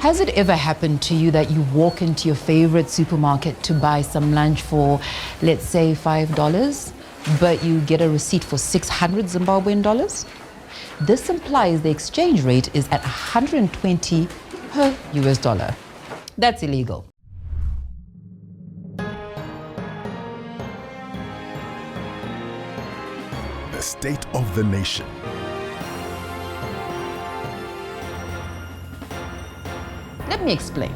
Has it ever happened to you that you walk into your favorite supermarket to buy some lunch for, let's say, $5, but you get a receipt for 600 Zimbabwean dollars? This implies the exchange rate is at 120 per US dollar. That's illegal. The state of the nation. Let me explain.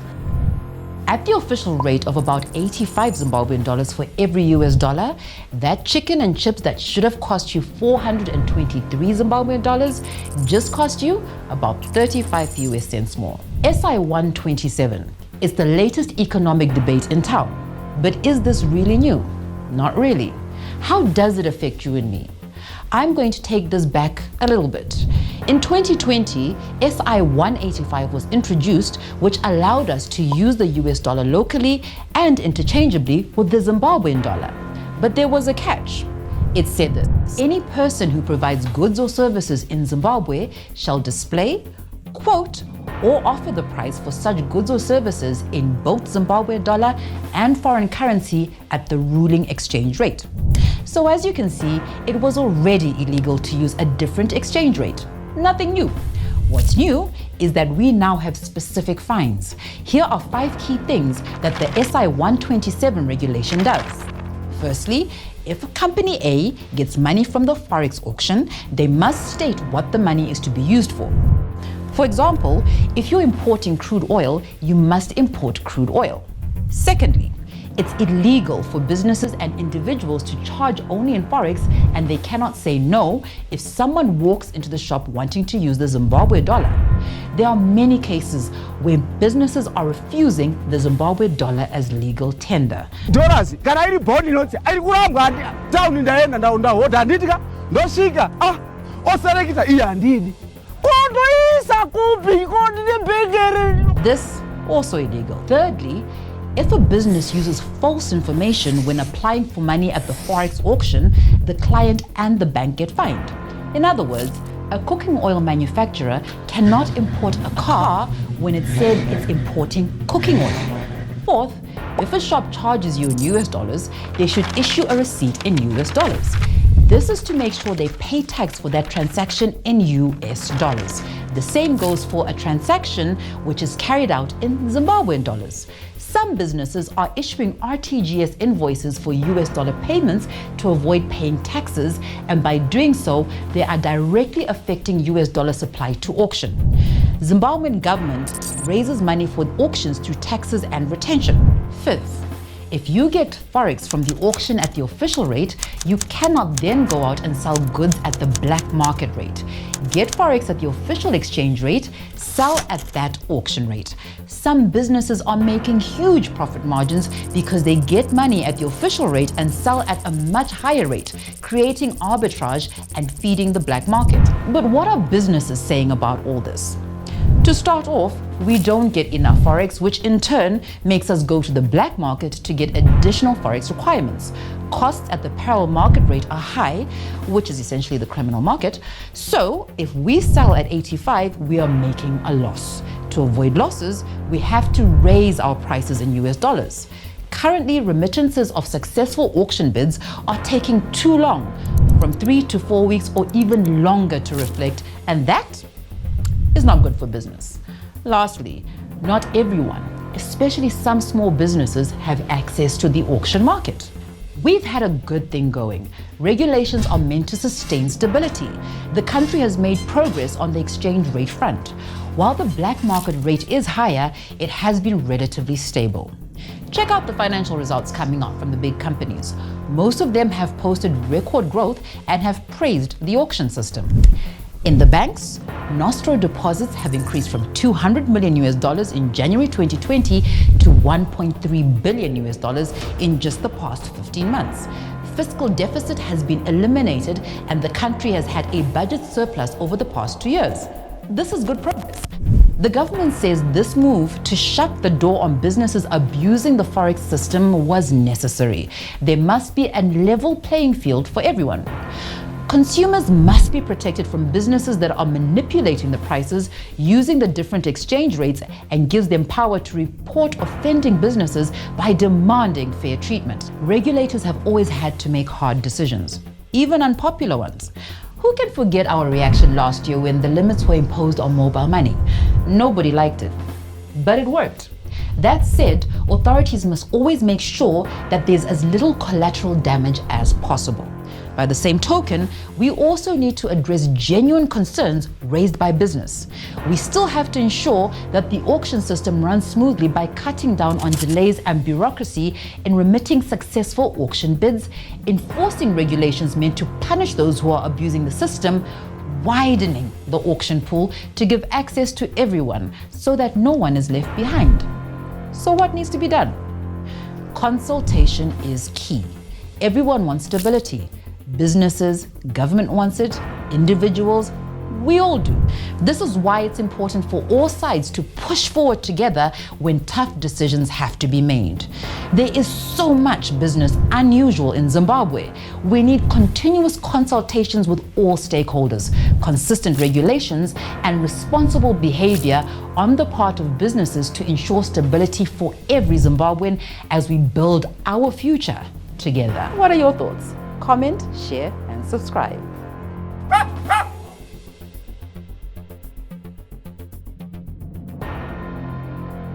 At the official rate of about 85 Zimbabwean dollars for every US dollar, that chicken and chips that should have cost you 423 Zimbabwean dollars just cost you about 35 US cents more. SI 127 is the latest economic debate in town. But is this really new? Not really. How does it affect you and me? I'm going to take this back a little bit. In 2020, SI 185 was introduced, which allowed us to use the US dollar locally and interchangeably with the Zimbabwean dollar. But there was a catch. It said that any person who provides goods or services in Zimbabwe shall display, quote, or offer the price for such goods or services in both Zimbabwean dollar and foreign currency at the ruling exchange rate. So as you can see, it was already illegal to use a different exchange rate. Nothing new. What's new is that we now have specific fines. Here are 5 key things that the SI 127 regulation does. Firstly, if company A gets money from the Forex auction, they must state what the money is to be used for. For example, if you're importing crude oil, you must import crude oil. Secondly, it's illegal for businesses and individuals to charge only in Forex, and they cannot say no if someone walks into the shop wanting to use the Zimbabwe dollar. There are many cases where businesses are refusing the Zimbabwe dollar as legal tender. Dollars, kana iri bond inoti ari kurangwa town ndaenda ndahoda nditika ndosvika osarekita iya handidi kondoisa kupi kondine mbengere. This also illegal. Thirdly, if a business uses false information when applying for money at the Forex auction, the client and the bank get fined. In other words, a cooking oil manufacturer cannot import a car when it said it's importing cooking oil. Fourth, if a shop charges you in US dollars, they should issue a receipt in US dollars. This is to make sure they pay tax for that transaction in US dollars. The same goes for a transaction which is carried out in Zimbabwean dollars. Some businesses are issuing RTGS invoices for US dollar payments to avoid paying taxes, and by doing so, they are directly affecting US dollar supply to auction. Zimbabwean government raises money for auctions through taxes and retention. Fifth, if you get Forex from the auction at the official rate, you cannot then go out and sell goods at the black market rate. Get Forex at the official exchange rate, sell at that auction rate. Some businesses are making huge profit margins because they get money at the official rate and sell at a much higher rate, creating arbitrage and feeding the black market. But what are businesses saying about all this? To start off, we don't get enough Forex, which in turn makes us go to the black market to get additional Forex requirements. Costs at the parallel market rate are high, which is essentially the criminal market. So if we sell at 85, we are making a loss. To avoid losses, we have to raise our prices in US dollars. Currently, remittances of successful auction bids are taking too long, from 3 to 4 weeks or even longer to reflect, and that is not good for business. Lastly, not everyone, especially some small businesses, have access to the auction market. We've had a good thing going. Regulations are meant to sustain stability. The country has made progress on the exchange rate front. While the black market rate is higher, it has been relatively stable. Check out the financial results coming out from the big companies. Most of them have posted record growth and have praised the auction system. In the banks, Nostro deposits have increased from $200 million in January 2020 to $1.3 billion in just the past 15 months. Fiscal deficit has been eliminated and the country has had a budget surplus over the past 2 years. This is good progress. The government says this move to shut the door on businesses abusing the Forex system was necessary. There must be a level playing field for everyone. Consumers must be protected from businesses that are manipulating the prices, using the different exchange rates, and gives them power to report offending businesses by demanding fair treatment. Regulators have always had to make hard decisions, even unpopular ones. Who can forget our reaction last year when the limits were imposed on mobile money? Nobody liked it, but it worked. That said, authorities must always make sure that there's as little collateral damage as possible. By the same token, we also need to address genuine concerns raised by business. We still have to ensure that the auction system runs smoothly by cutting down on delays and bureaucracy in remitting successful auction bids, enforcing regulations meant to punish those who are abusing the system, widening the auction pool to give access to everyone so that no one is left behind. So what needs to be done? Consultation is key. Everyone wants stability. Businesses, government wants it, individuals, we all do. This is why it's important for all sides to push forward together when tough decisions have to be made. There is so much business unusual in Zimbabwe. We need continuous consultations with all stakeholders, consistent regulations, and responsible behavior on the part of businesses to ensure stability for every Zimbabwean as we build our future together. What are your thoughts? Comment, share, and subscribe.